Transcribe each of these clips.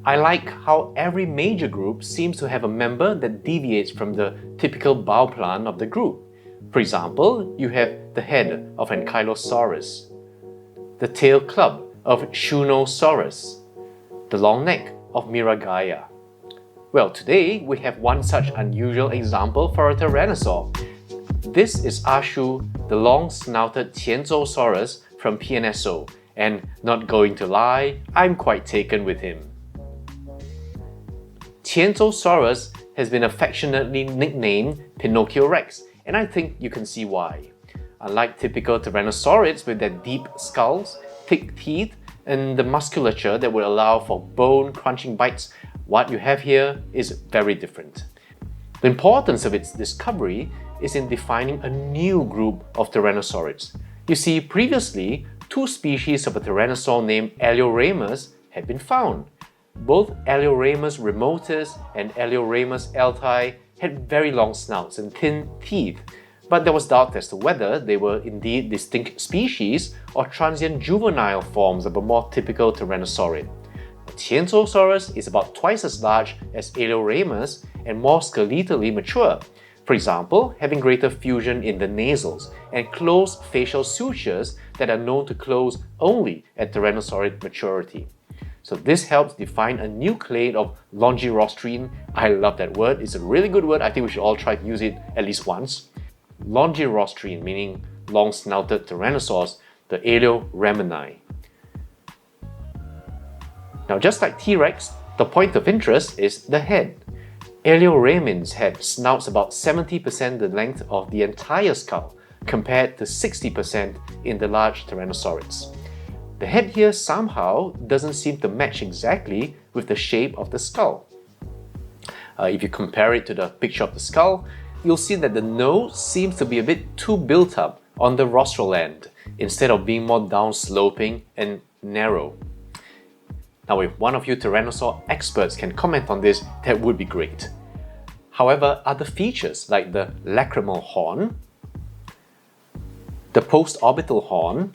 I like how every major group seems to have a member that deviates from the typical bioplan of the group. For example, you have the head of Ankylosaurus, the tail club of Qianzhousaurus, the long neck of Miragaia. Well, today we have one such unusual example for a Tyrannosaur. This is A-Shu, the long-snouted Qianzhousaurus from PNSO, and not going to lie, I'm quite taken with him. Qianzhousaurus has been affectionately nicknamed Pinocchio Rex, and I think you can see why. Unlike typical tyrannosaurids with their deep skulls, thick teeth, and the musculature that would allow for bone-crunching bites, what you have here is very different. The importance of its discovery is in defining a new group of tyrannosaurids. You see, previously, two species of a tyrannosaur named Alioramus had been found. Both Alioramus remotus and Alioramus altai had very long snouts and thin teeth, but there was doubt as to whether they were indeed distinct species or transient juvenile forms of a more typical tyrannosaurid. Qianzhousaurus is about twice as large as Alioramus and more skeletally mature, for example, having greater fusion in the nasals and closed facial sutures that are known to close only at tyrannosaurid maturity. So this helps define a new clade of longirostrine. I love that word, it's a really good word, I think we should all try to use it at least once. Longirostrine, meaning long-snouted tyrannosaurs, the alioramini. Now, just like T Rex, the point of interest is the head. Alioramins had snouts about 70% the length of the entire skull, compared to 60% in the large tyrannosaurids. The head here somehow doesn't seem to match exactly with the shape of the skull. If you compare it to the picture of the skull, you'll see that the nose seems to be a bit too built up on the rostral end, instead of being more down-sloping and narrow. Now, if one of you Tyrannosaur experts can comment on this, that would be great. However, other features like the lacrimal horn, the postorbital horn,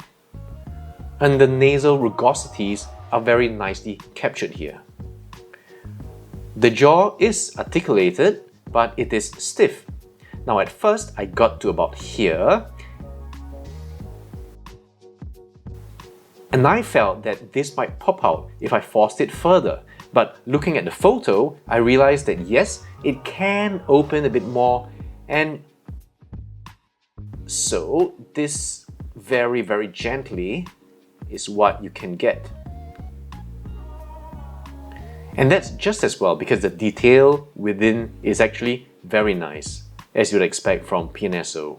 and the nasal rugosities are very nicely captured here. The jaw is articulated, but it is stiff. Now, at first, I got to about here, and I felt that this might pop out if I forced it further. But looking at the photo, I realized that yes, it can open a bit more, and so this very, very gently is what you can get. And that's just as well because the detail within is actually very nice, as you'd expect from PNSO.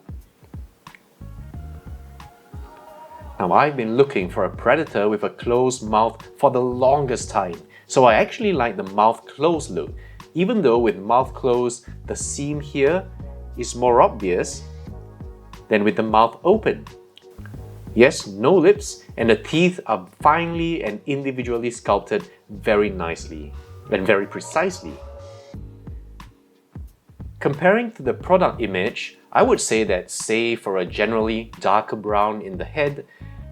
Now, I've been looking for a predator with a closed mouth for the longest time, so I actually like the mouth closed look, even though with mouth closed, the seam here is more obvious than with the mouth open. Yes, no lips, and the teeth are finely and individually sculpted very nicely and very precisely. Comparing to the product image, I would say that save for a generally darker brown in the head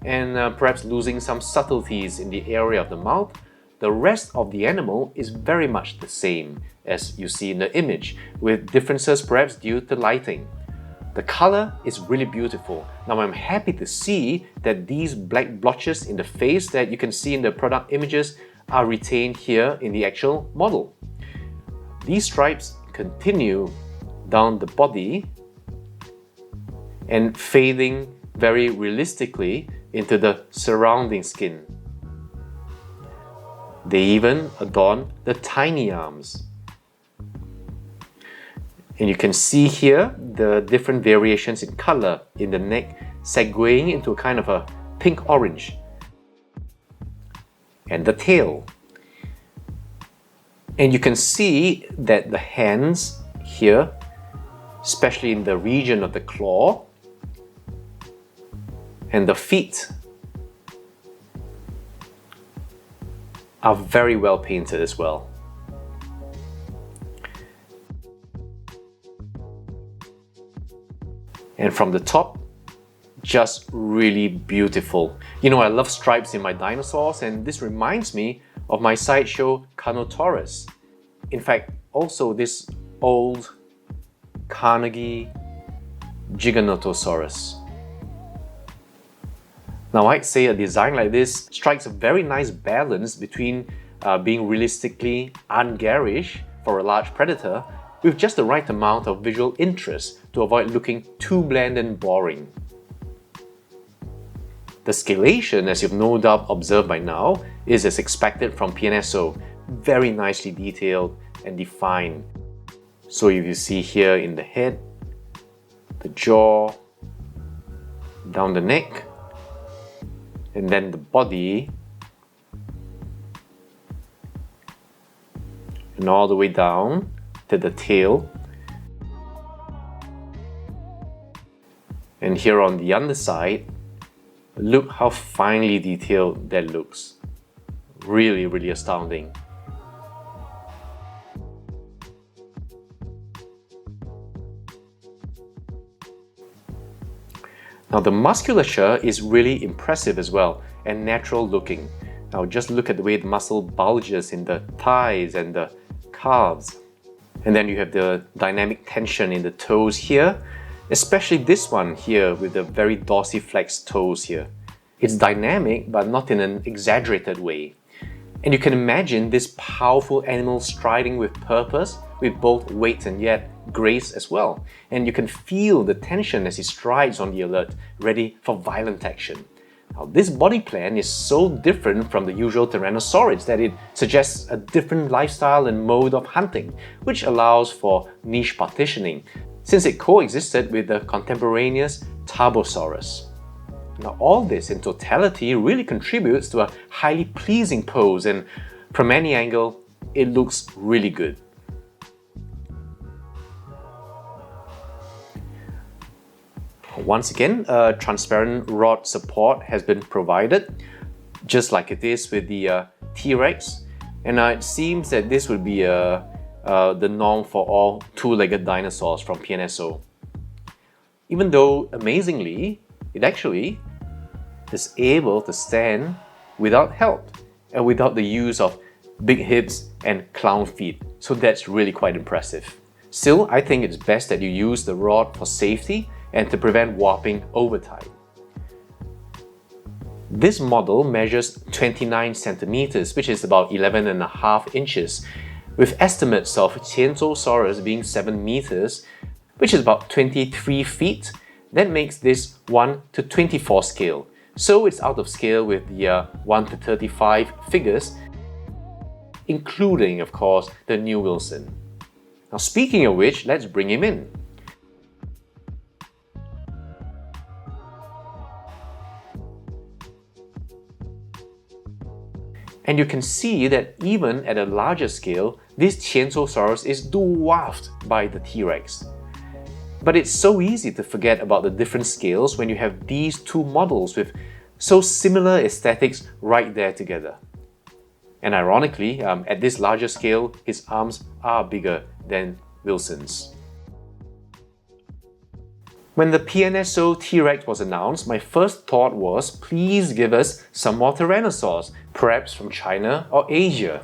and perhaps losing some subtleties in the area of the mouth, the rest of the animal is very much the same as you see in the image, with differences perhaps due to lighting. The color is really beautiful. Now, I'm happy to see that these black blotches in the face that you can see in the product images are retained here in the actual model. These stripes continue down the body and fading very realistically into the surrounding skin. They even adorn the tiny arms. And you can see here the different variations in color in the neck, segueing into a kind of a pink-orange. And the tail. And you can see that the hands here, especially in the region of the claw, and the feet are very well painted as well. And from the top, just really beautiful. You know, I love stripes in my dinosaurs, and this reminds me of my sideshow Carnotaurus. In fact, also this old Carnegie Giganotosaurus. Now, I'd say a design like this strikes a very nice balance between being realistically ungarish for a large predator with just the right amount of visual interest to avoid looking too bland and boring. The scalation, as you've no doubt observed by now, is as expected from PNSO, very nicely detailed and defined. So if you see here in the head, the jaw, down the neck, and then the body, and all the way down to the tail. And here on the underside, look how finely detailed that looks. Really, really astounding. Now the musculature is really impressive as well and natural looking. Now just look at the way the muscle bulges in the thighs and the calves. And then you have the dynamic tension in the toes here, especially this one here with the very dorsiflex toes here. It's dynamic but not in an exaggerated way. And you can imagine this powerful animal striding with purpose, with both weight and yet grace as well. And you can feel the tension as he strides on the alert, ready for violent action. Now, this body plan is so different from the usual Tyrannosaurids that it suggests a different lifestyle and mode of hunting, which allows for niche partitioning, since it coexisted with the contemporaneous Tarbosaurus. Now, all this in totality really contributes to a highly pleasing pose, and from any angle, it looks really good. Once again, a transparent rod support has been provided, just like it is with the T Rex, and it seems that this would be the norm for all two-legged dinosaurs from PNSO. Even though, amazingly, it actually is able to stand without help and without the use of big hips and clown feet, so that's really quite impressive. Still, I think it's best that you use the rod for safety and to prevent warping over time. This model measures 29 centimeters, which is about 11.5 inches, with estimates of Qianzhousaurus being 7 meters, which is about 23 feet. That makes this 1:24 scale, so it's out of scale with the 1:35 figures, including, of course, the new Wilson. Now, speaking of which, let's bring him in. And you can see that even at a larger scale, this Qianzhousaurus is dwarfed by the T Rex. But it's so easy to forget about the different scales when you have these two models with so similar aesthetics right there together. And ironically, at this larger scale, his arms are bigger than Wilson's. When the PNSO T Rex was announced, my first thought was, please give us some more Tyrannosaurs, perhaps from China or Asia.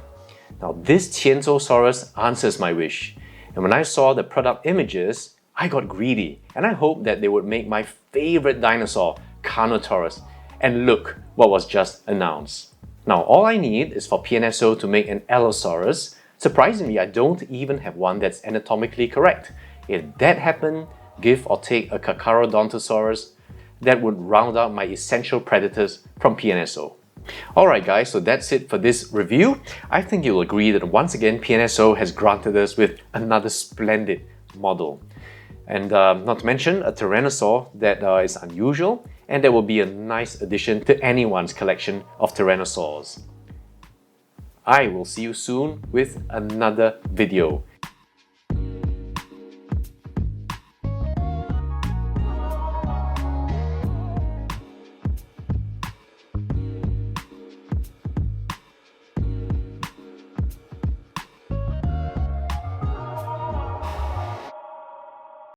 Now this Qianzhousaurus answers my wish, and when I saw the product images, I got greedy and I hoped that they would make my favorite dinosaur, Carnotaurus, and look what was just announced. Now all I need is for PNSO to make an Allosaurus. Surprisingly, I don't even have one that's anatomically correct. If that happened, give or take a Carcharodontosaurus, that would round out my essential predators from PNSO. Alright guys, so that's it for this review. I think you'll agree that once again PNSO has granted us with another splendid model. And not to mention a Tyrannosaur that is unusual and that will be a nice addition to anyone's collection of Tyrannosaurs. I will see you soon with another video.